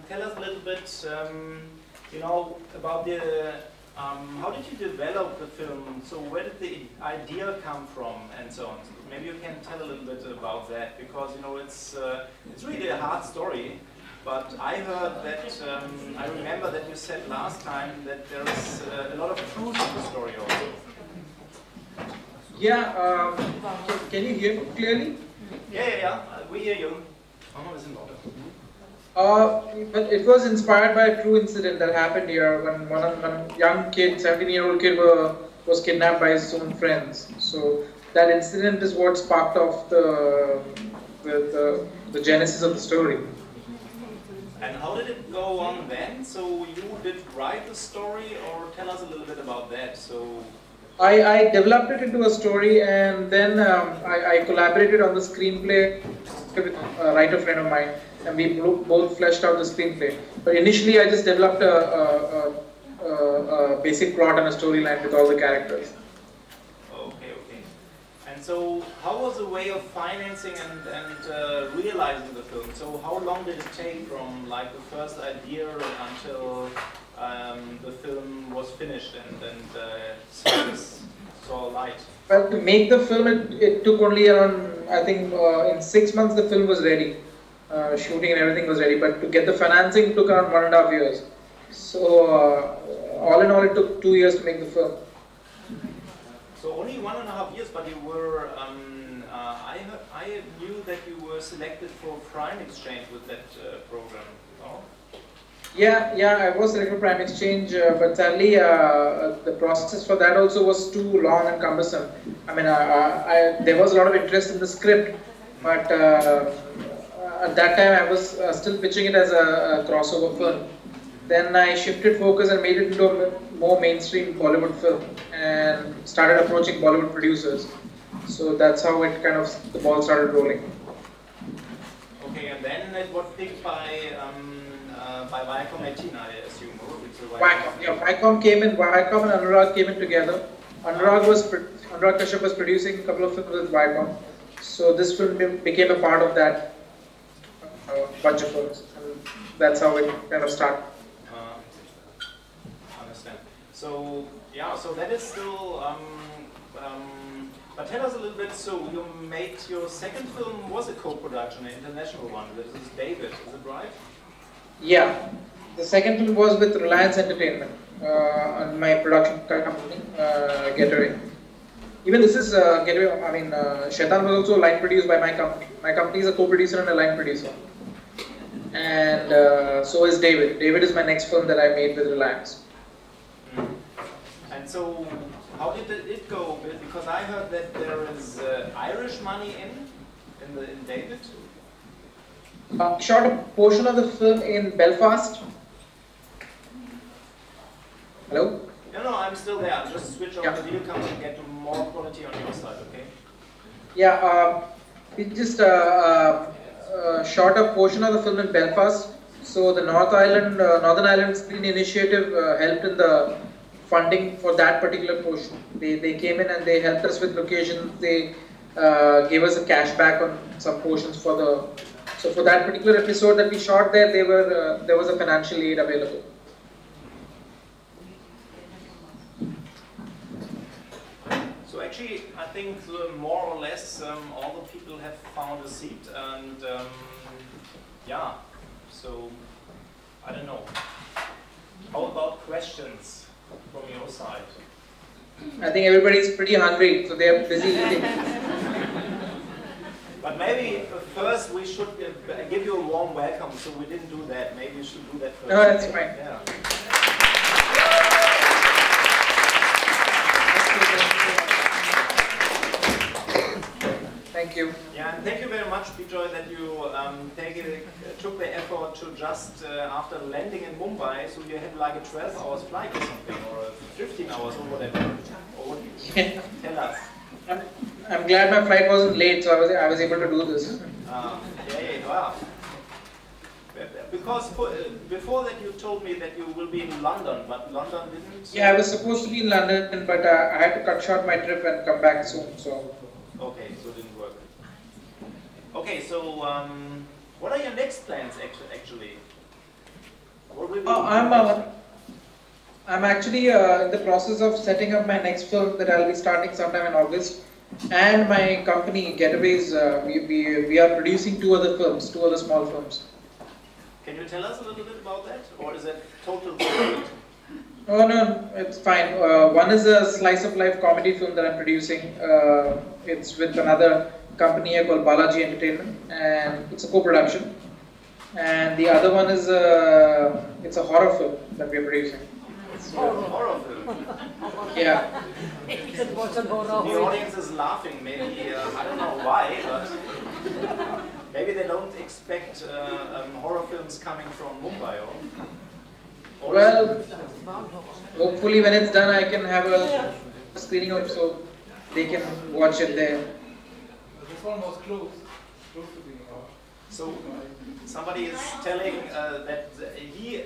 tell us a little bit, you know, about the, how did you develop the film? So where did the idea come from and so on? So maybe you can tell a little bit about that, because, you know, it's really a hard story. But I heard that, I remember that you said last time that there is a lot of truth in the story also. Yeah, can you hear me clearly? Yeah, we hear you. But it was inspired by a true incident that happened here when one young kid, 17-year-old kid, was kidnapped by his own friends. So that incident is what sparked off the genesis of the story. And how did it go on then? So you did write the story, or tell us a little bit about that? So I developed it into a story, and then I collaborated on the screenplay with a writer friend of mine, and we both fleshed out the screenplay. But initially, I just developed a basic plot and a storyline with all the characters. Okay. And so, how was the way of financing and realizing the film? So, how long did it take from like the first idea until the film was finished and saw light? Well, to make the film, it took only around, I think, in 6 months the film was ready. Shooting and everything was ready, but to get the financing took around 1.5 years. So, all in all, it took 2 years to make the film. So only 1.5 years, but you were, I knew that you were selected for Prime Exchange with that program. Oh? Yeah, I was selected for Prime Exchange, but sadly the process for that also was too long and cumbersome. I mean, there was a lot of interest in the script, but at that time I was still pitching it as a crossover film. Then I shifted focus and made it into a more mainstream Bollywood film and started approaching Bollywood producers. So that's how it kind of, the ball started rolling. Okay, and then it was picked by Viacom 18, I assume. Viacom came in, Viacom and Anurag came in together. Anurag Kashyap was producing a couple of films with Viacom. So this film became a part of that bunch of films. And that's how it kind of started. Understand. So, yeah, so that is still, but tell us a little bit, so you made your second film was a co-production, an international one. This is David, is it right? Yeah, the second film was with Reliance Entertainment, and my production company, Getaway. Even this is Getaway, I mean, SHAITAN was also line produced by my company. My company is a co-producer and a line producer. And so is David. David is my next film that I made with Reliance. And so, how did it go? Because I heard that there is Irish money in David. Shot a portion of the film in Belfast. Hello? No, I'm still there. I'll just switch on the video camera and get to more quality on your side, okay? Yeah, we just shot a portion of the film in Belfast. So the Northern Ireland Screen Initiative helped in the funding for that particular portion. They came in and they helped us with locations. They gave us a cashback on some portions for the. So for that particular episode that we shot there, there was a financial aid available. So actually, I think more or less all the people have found a seat, and yeah. So I don't know. How about questions from your side? I think everybody's pretty hungry, so they are busy eating. But maybe first we should give you a warm welcome, so we didn't do that. Maybe you should do that first. No, that's fine. Yeah. Thank you. Yeah, and thank you very much, Bejoy, that you took the effort to just after landing in Mumbai, so you had like a 12 hours flight or something, or 15 hours or whatever. Or what do you tell us? I'm glad my flight wasn't late, so I was able to do this. Wow. Because before that you told me that you will be in London, but London didn't... Yeah, I was supposed to be in London, but I had to cut short my trip and come back soon, so... Okay, so it didn't work. Okay, so what are your next plans actually? What will be I'm actually in the process of setting up my next film that I'll be starting sometime in August. And my company, Getaways, we are producing two other small films. Can you tell us a little bit about that? Or is it total different? Oh no, it's fine. One is a slice of life comedy film that I'm producing. It's with another company here called Balaji Entertainment, and it's a co-production. And the other one is it's a horror film that we are producing. Horror film? Yeah. The audience is laughing, maybe, I don't know why, but maybe they don't expect horror films coming from Mumbai. Or Well, hopefully when it's done I can have a screening of it so they can watch it there. This one was close to being horror. So somebody is telling that he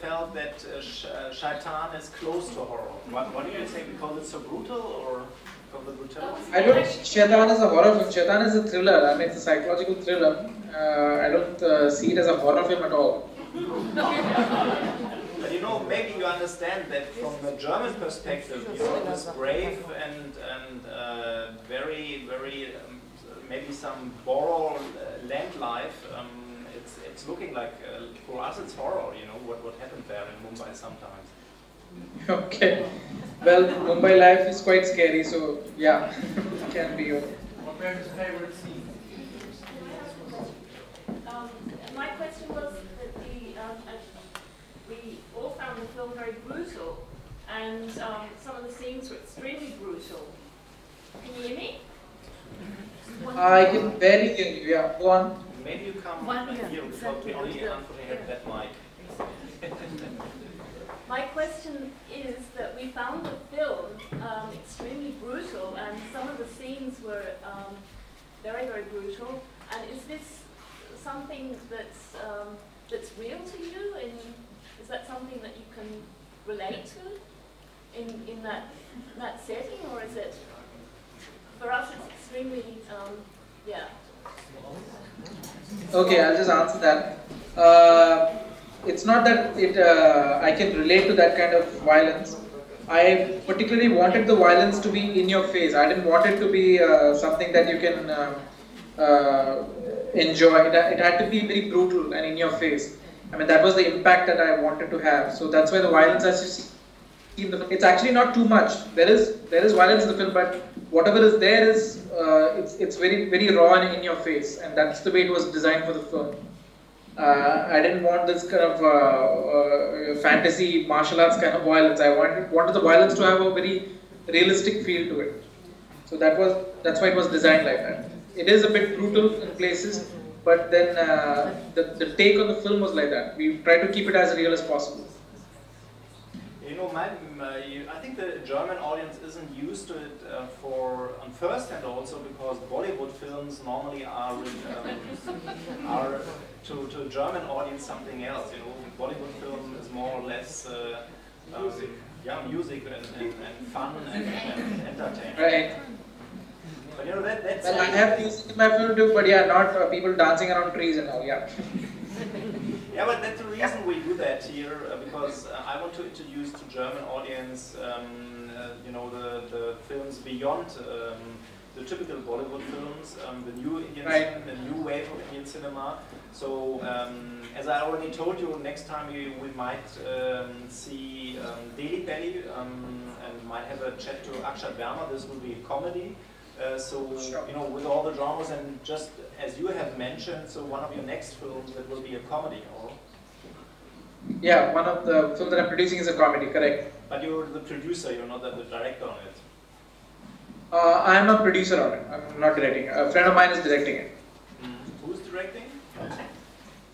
felt that SHAITAN is close to horror. What do you say? Because it's so brutal, or because the brutality? I don't think SHAITAN is a horror film. SHAITAN is a thriller. I mean, it's a psychological thriller. I don't see it as a horror film at all. But you know, maybe you understand that from the German perspective, you know, this brave and very maybe some borrowed land life. It's looking like for us it's horror. You know what happened there in Mumbai sometimes. Okay. Well, Mumbai life is quite scary, so yeah, it can be. What was his favorite scene? My question was that we all found the film very brutal, and some of the scenes were extremely brutal. Can you hear me? I can barely hear you. Yeah, go on. Maybe you come here because we only unfortunately have that mic. My question is that we found the film extremely brutal, and some of the scenes were very, very brutal. And is this something that's real to you? Is that something that you can relate to in that setting, or is it? For us, it's extremely, yeah. Okay, I'll just answer that. It's not that I can relate to that kind of violence. I particularly wanted the violence to be in your face. I didn't want it to be something that you can enjoy. It had to be very brutal and in your face. I mean, that was the impact that I wanted to have. So that's why the violence, as you see in the film, it's actually not too much. There is violence in the film, but whatever is there is it's very, very raw and in your face, and that's the way it was designed for the film. I didn't want this kind of fantasy martial arts kind of violence. I wanted the violence to have a very realistic feel to it. So that's why it was designed like that. It is a bit brutal in places, but then the take on the film was like that. We tried to keep it as real as possible. You know, I think the German audience isn't used to it on first hand also because Bollywood films normally are to a German audience something else. You know, Bollywood film is more or less music and fun and entertainment. Right. But you know that's. Well, I have music in my film too, but yeah, not people dancing around trees and all. Yeah. Yeah, but that's the reason we do that here, because I want to introduce to German audience, you know, the films beyond the typical Bollywood films, the new Indian cinema, the new wave of Indian cinema. So, as I already told you, next time we might see Daily Belly and might have a chat to Akshat Verma. This will be a comedy. You know, with all the genres, and just as you have mentioned, so one of your next films that will be a comedy, or? Yeah, one of the films that I'm producing is a comedy, correct. But you're the producer, you're not the director on it. I'm a producer on it. I'm not directing. A friend of mine is directing it. Who's directing?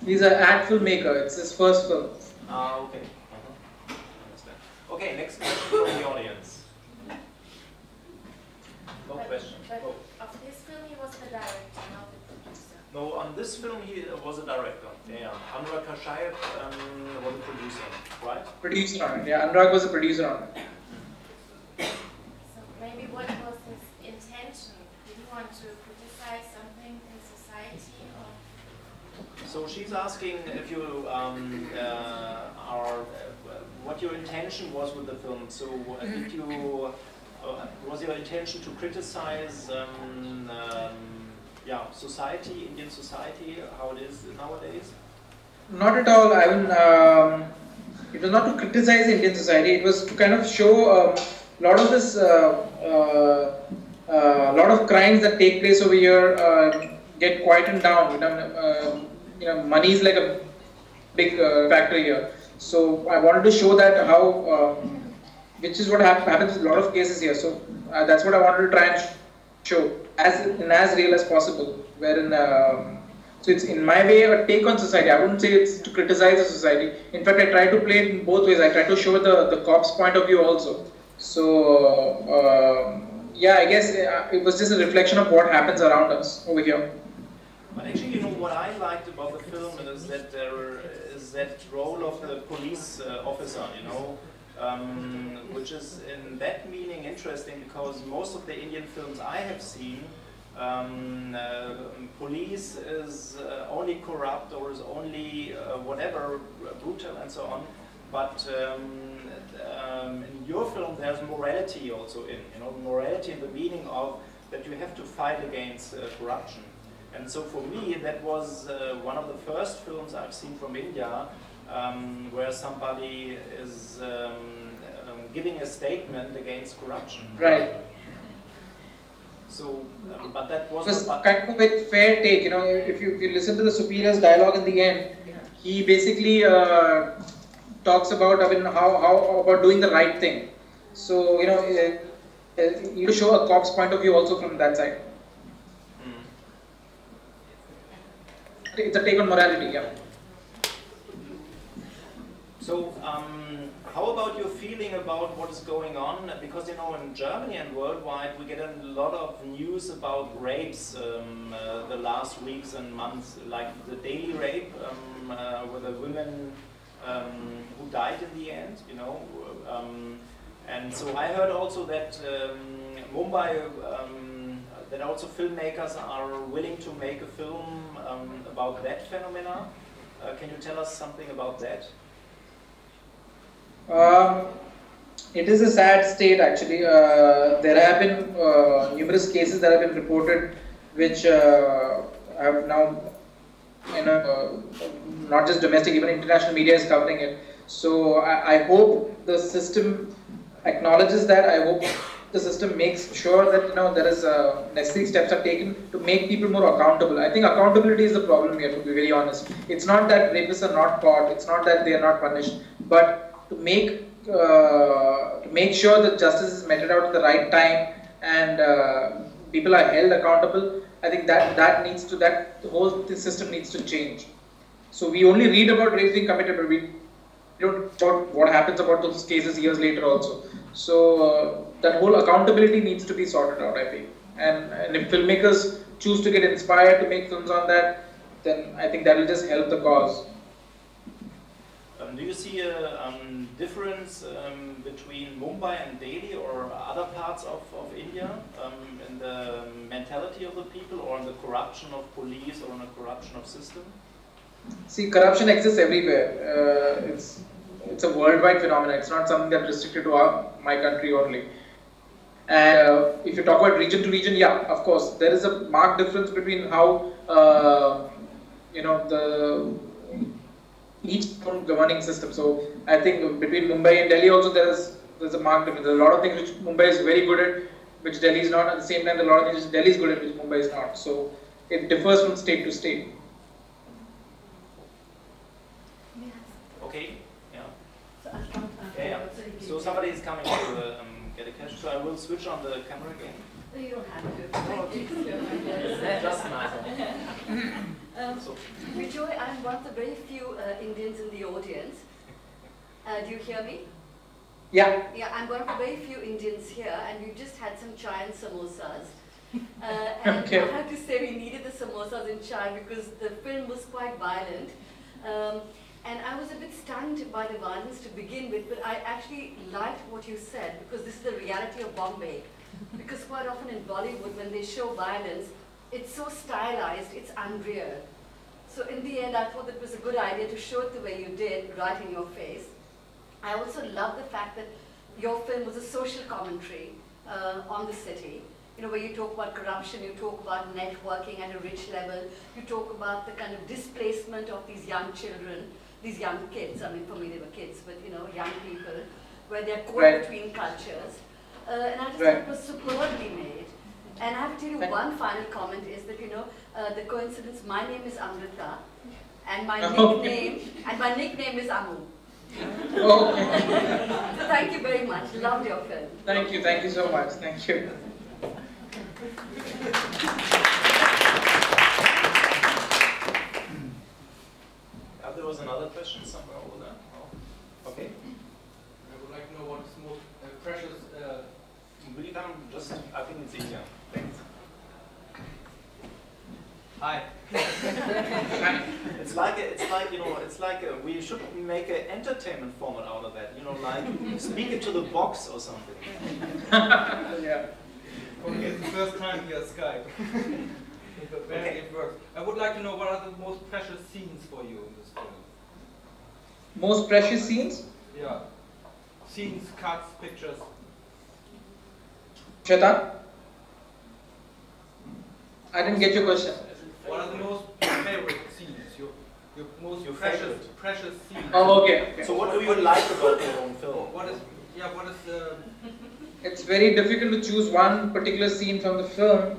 He's an ad filmmaker. It's his first film. Okay. Understand. Okay, next question from the audience. No question. But of this film, he was the director, not the producer. No, on this film he was a director. Yeah, Anurag Kashyap was a producer, right? Producer on it. Yeah, Anurag was a producer on it. So maybe what was his intention? Did he want to criticize something in society, or? So she's asking if you what your intention was with the film. So did you was your intention to criticize society, Indian society, how it is nowadays? Not at all. I mean, it was not to criticize Indian society. It was to kind of show a lot of this, lot of crimes that take place over here get quietened down. Money is like a big factor here. So I wanted to show that how, which is what happens in a lot of cases here. So that's what I wanted to try and show as real as possible. Wherein, so it's in my way a take on society. I wouldn't say it's to criticize the society. In fact, I try to play it in both ways. I try to show the cop's point of view also. So yeah, I guess it was just a reflection of what happens around us over here. But actually, what I liked about the film is that there is that role of the police officer, which is in that meaning interesting because most of the Indian films I have seen, police is only corrupt or is only whatever, brutal and so on. But in your film, there's morality also in, morality in the meaning of that you have to fight against corruption. And so for me, that was one of the first films I've seen from India where somebody is giving a statement against corruption. Right. So, but that was kind of a fair take. If you listen to the superior's dialogue in the end, he basically talks about how about doing the right thing. So you show a cop's point of view also from that side. It's a take on morality, yeah. So, how about your feeling about what is going on? Because in Germany and worldwide, we get a lot of news about rapes the last weeks and months, like the daily rape with the women who died in the end, and so I heard also that Mumbai, that also filmmakers are willing to make a film about that phenomena. Can you tell us something about that? It is a sad state actually. There have been numerous cases that have been reported which have now, not just domestic, even international media is covering it. So I hope the system acknowledges that. I hope the system makes sure that there is necessary steps are taken to make people more accountable. I think accountability is the problem here, to be very honest. It's not that rapists are not caught. It's not that they are not punished, but to make sure that justice is meted out at the right time and people are held accountable. I think that the whole system needs to change. So we only read about rapes being committed, but we don't about what happens about those cases years later also. So that whole accountability needs to be sorted out, I think. And if filmmakers choose to get inspired to make films on that, then I think that will just help the cause. Do you see a difference between Mumbai and Delhi or other parts of India in the mentality of the people or in the corruption of police or in the corruption of system? See, corruption exists everywhere. It's a worldwide phenomenon. It's not something that's restricted to my country only. And if you talk about region to region, yeah, of course, there is a marked difference between how each governing system. So I think between Mumbai and Delhi also there's a marked difference. There's a lot of things which Mumbai is very good at, which Delhi is not. At the same time, there are a lot of things which Delhi is good at, which Mumbai is not. So it differs from state to state. Okay. Yeah. So somebody is coming to get a question. So I will switch on the camera again. No, you don't have to. Just nice. Bejoy, I'm one of the very few Indians in the audience. Do you hear me? Yeah. Yeah, I'm one of the very few Indians here, and we just had some chai and samosas. And Okay. I have to say we needed the samosas and chai because the film was quite violent. And I was a bit stunned by the violence to begin with, but I actually liked what you said because this is the reality of Bombay. Because quite often in Bollywood, when they show violence, it's so stylized, it's unreal. So in the end, I thought it was a good idea to show it the way you did, right in your face. I also love the fact that your film was a social commentary on the city. You know, where you talk about corruption, you talk about networking at a rich level, you talk about the kind of displacement of these young children, these young kids. I mean, for me they were kids, but you know, young people, where they're caught between cultures. And I just thought it was superbly made. And I have to tell you one final comment is that, you know, the coincidence, my name is Amrita, and my nickname is Amu. So thank you very much. Loved your film. Thank you so much. Thank you. There was another question somewhere over there. Oh. Okay. I would like to know what is most precious. Will you come just? I think it's easier. Thanks. Hi. It's like we should make an entertainment format out of that. You know, like speak it to the box or something. Yeah. Okay, it's the first time via Skype. Okay. It works. I would like to know what are the most precious scenes for you in this film? Most precious scenes? Yeah. Scenes, cuts, pictures. Shaitan? I didn't get your question. What are the most favorite scenes? Your most precious scenes. Oh, okay. So what do you like about your own film? What is It's very difficult to choose one particular scene from the film,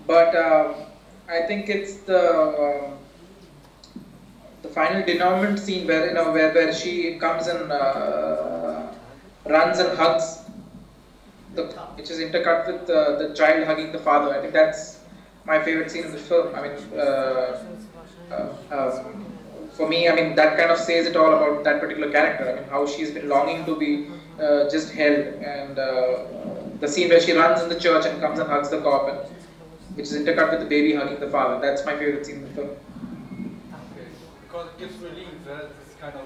but I think it's the final denouement scene where where she comes and runs and hugs, which is intercut with the child hugging the father. I think that's my favorite scene in the film. I mean, for me, I mean, that kind of says it all about that particular character. I mean, how she's been longing to be just held, and the scene where she runs in the church and comes and hugs the cop, and which is intercut with the baby hugging the father. That's my favorite scene in the film. Okay. Because it gives relief. It's kind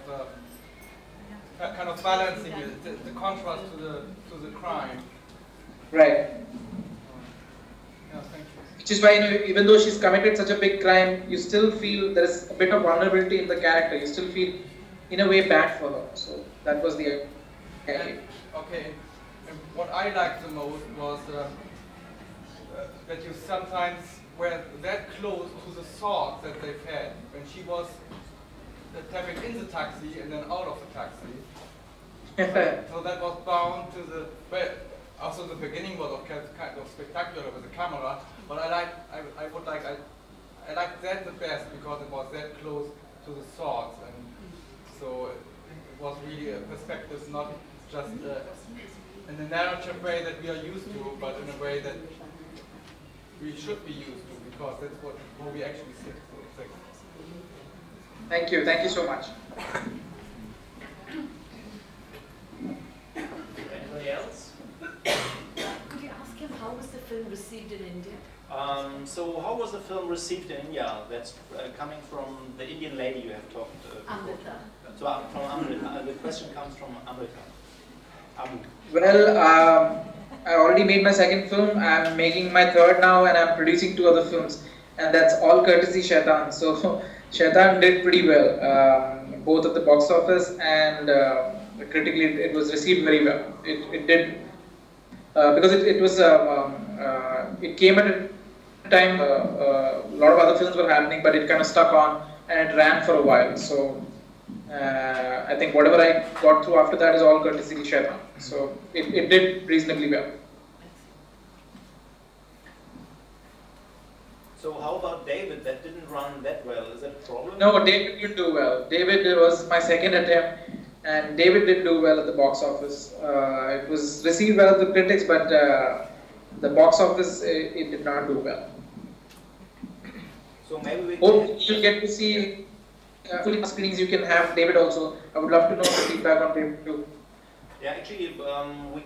of balancing it, the contrast to the crime. Right. Yeah, thank you. Which is why, you know, even though she's committed such a big crime, you still feel there is a bit of vulnerability in the character. You still feel, in a way, bad for her. So that was the idea. Okay. And what I liked the most was that you sometimes were that close to the thoughts that they've had when she was tapping in the taxi and then out of the taxi. So that was bound to the. Well, also the beginning was kind of spectacular with the camera, but I like that the best because it was that close to the thoughts, and so it was really a perspective, not just in the narrative way that we are used to, but in a way that we should be used to, because that's what we actually see. Thank you so much. Anybody else? Could you ask him how was the film received in India? So how was the film received in India? That's coming from the Indian lady you have talked to. Amrita. So from Amrita. The question comes from Amrita. Well, I already made my second film. I'm making my third now, and I'm producing 2 other films, and that's all courtesy Shaitan. So Shaitan did pretty well, both at the box office and critically. It was received very well. It did. Because it was it came at a time a lot of other films were happening, but it kind of stuck on and it ran for a while. So I think whatever I got through after that is all courtesy Shaitan. So it did reasonably well. So how about David? That didn't run that well. Is that a problem? No, David did do well. David was my second attempt. And David did do well at the box office. It was received well at the critics, but the box office, it did not do well. So maybe we hope you'll get to see full screenings. You can have David also. I would love to know the feedback on David too. Yeah, actually, we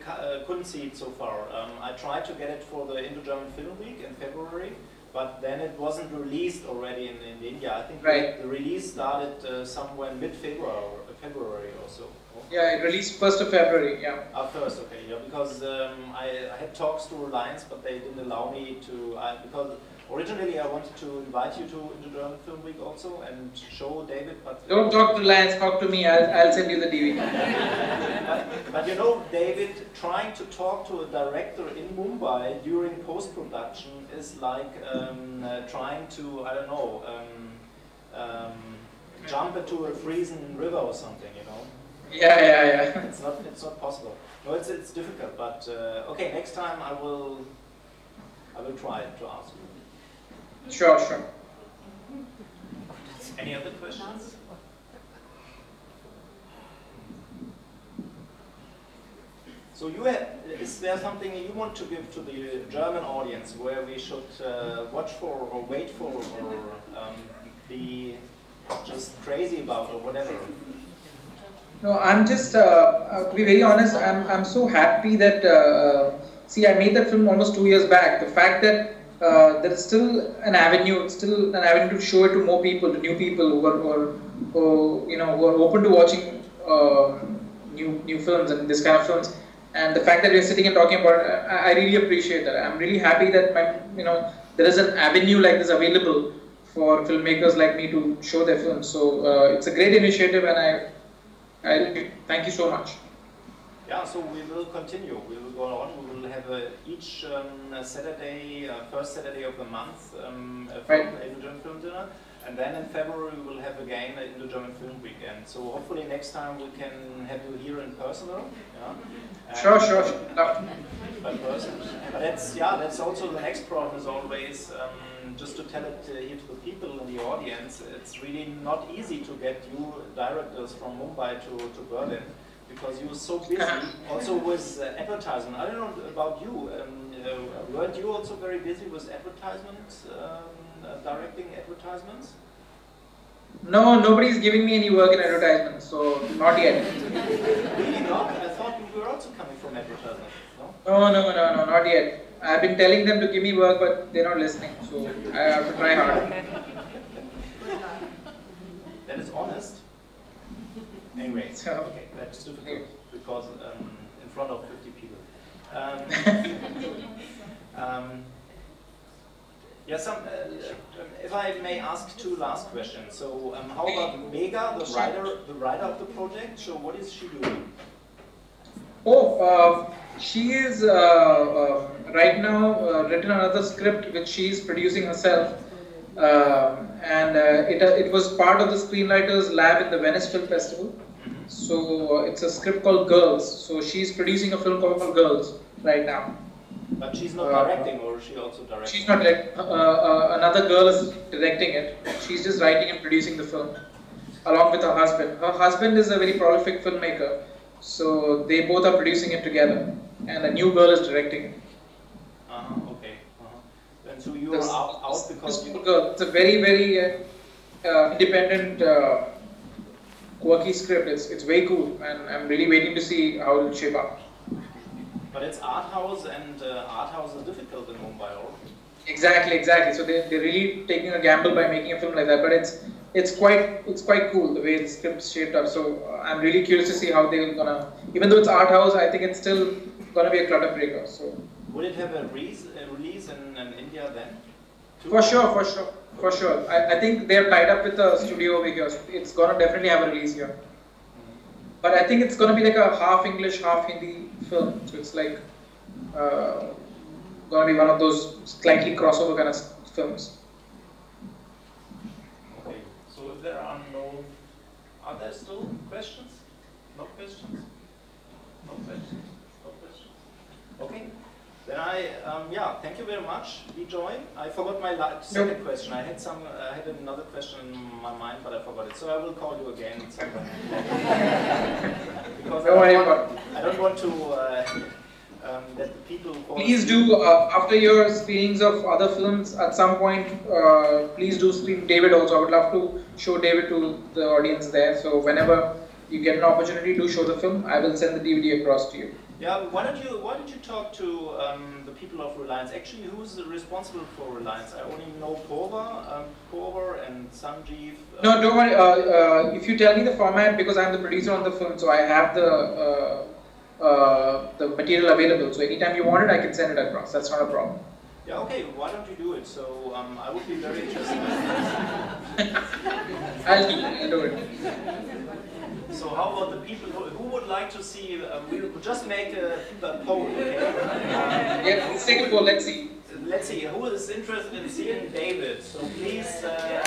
couldn't see it so far. I tried to get it for the IndoGerman Film Week in February, but then it wasn't released already in India. I think the release started somewhere in mid-February or so. Yeah, it released 1st of February, yeah. First, okay, yeah, because I had talks to Reliance, but they didn't allow me to, because originally I wanted to invite you to IndoGerman Film Week also and show David, but... Don't talk to Reliance, talk to me, I'll send you the DVD. but you know, David, trying to talk to a director in Mumbai during post-production is like trying to, I don't know, jump into a freezing river or something, you know? Yeah. It's not possible. No, it's difficult, but okay, next time I will try to ask you. Sure. Any other questions? So is there something you want to give to the German audience where we should watch for or wait for or be just crazy about or whatever? No, I'm just, to be very honest, I'm so happy that, see, I made that film almost 2 years back. The fact that there is still an avenue, to show it to more people, to new people who are open to watching new films and this kind of films. And the fact that we're sitting and talking about it, I really appreciate that. I'm really happy that there is an avenue like this available for filmmakers like me to show their films. So it's a great initiative, and I thank you so much. Yeah, so we will continue. We will go on. We will have each Saturday, first Saturday of the month, IndoGerman Film Dinner, and then in February we will have again an IndoGerman Film Weekend. So hopefully next time we can have you here in person. Yeah. Sure. By person. But that's also the next problem is always just to tell it here to the people in the audience. It's really not easy to get you directors from Mumbai to Berlin, because you're so busy also with advertisement. I don't know about you, weren't you also very busy with advertisements, directing advertisements? No, nobody's giving me any work in advertisements, so not yet. Really not? I thought you were also coming from advertisements, no? No, not yet. I've been telling them to give me work, but they're not listening, so I have to try hard. That is honest. Anyway, So, okay, that's difficult because in front of 50 people. If I may ask two last questions. So, how about Mega, the writer of the project? So, what is she doing? She is right now written another script which she is producing herself, and it was part of the screenwriters lab in the Venice Film Festival. So it's a script called Girls. So she's producing a film called Girls right now. But she's not directing, or is she also directing? She's not directing. Another girl is directing it. She's just writing and producing the film along with her husband. Her husband is a very prolific filmmaker. So they both are producing it together, and a new girl is directing it. Okay. And so you are out because you... It's a very, very independent, quirky script. It's very cool, and I'm really waiting to see how it will shape up. But it's art house, and art house is difficult in Mumbai, or? Exactly. So they're really taking a gamble by making a film like that. But it's quite cool the way the script's shaped up. So I'm really curious to see how they're gonna. Even though it's art house, I think it's still gonna be a clutter breaker. So. Would it have a release in India then? Too? For sure. I think they're tied up with a studio over here. It's gonna definitely have a release here. But I think it's gonna be like a half English, half Hindi film. So it's like gonna be one of those slightly crossover kind of films. Okay. So if there are there still questions? No questions? No questions? Okay. Then thank you very much, Bejoy. I forgot my second question. I had another question in my mind, but I forgot it. So I will call you again sometime. Because I don't want to that the people. Please do after your screenings of other films at some point. Please do screen David also. I would love to show David to the audience there. So whenever you get an opportunity to show the film, I will send the DVD across to you. Yeah, why don't you talk to the people of Reliance? Actually, who's responsible for Reliance? I only know Porver and Sanjeev. No, don't worry. If you tell me the format, because I'm the producer on the film, so I have the material available. So anytime you want it, I can send it across. That's not a problem. Yeah, okay. Why don't you do it? So I would be very interested. I'll do it. So how about the people who would like to see? We could just make a poll, okay? Yeah, let's take a poll. Let's see. Let's see who is interested in seeing David. So please. Okay.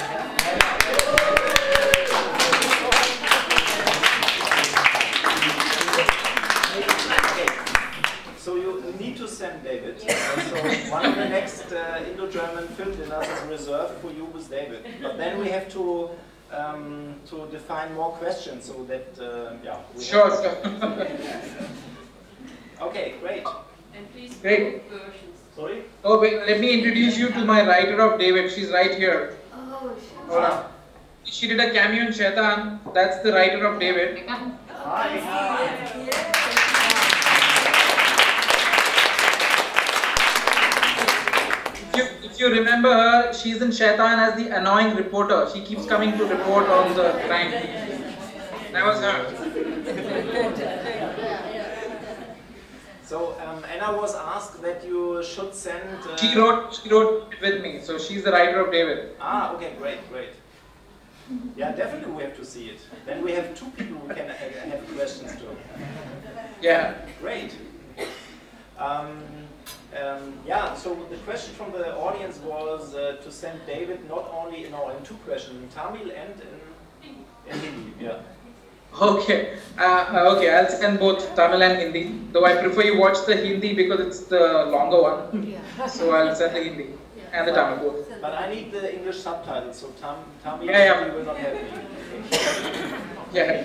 So you need to send David. So one of the next IndoGerman Film Dinners is reserved for you with David. But then we have to define more questions so that yeah. Sure. Okay, great. And please Great. versions. Sorry? Oh wait, let me introduce you to my writer of David. She's right here. Oh, Hold on. She did a cameo in Shaitan. That's the writer of David. Hi. If you remember her, she's in Shaitan as the annoying reporter. She keeps coming to report on the crime. That was her. So Anna was asked that you should send. She wrote it with me, so she's the writer of David. Ah, okay, great. Yeah, definitely we have to see it. Then we have two people who can have questions to. Yeah. Great. Yeah, so the question from the audience was to send David not only in two questions, in Tamil and in Hindi. Yeah. Okay. Okay, I'll send both Tamil and Hindi. Though I prefer you watch the Hindi because it's the longer one. Yeah. So I'll send the Hindi and the Tamil both. But I need the English subtitles, so Tamil Yeah. will not help me. Yeah.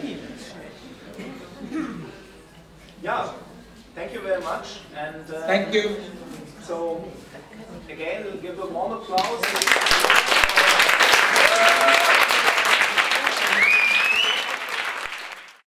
Yeah. Thank you very much. And Thank you. so again, we'll give a warm applause.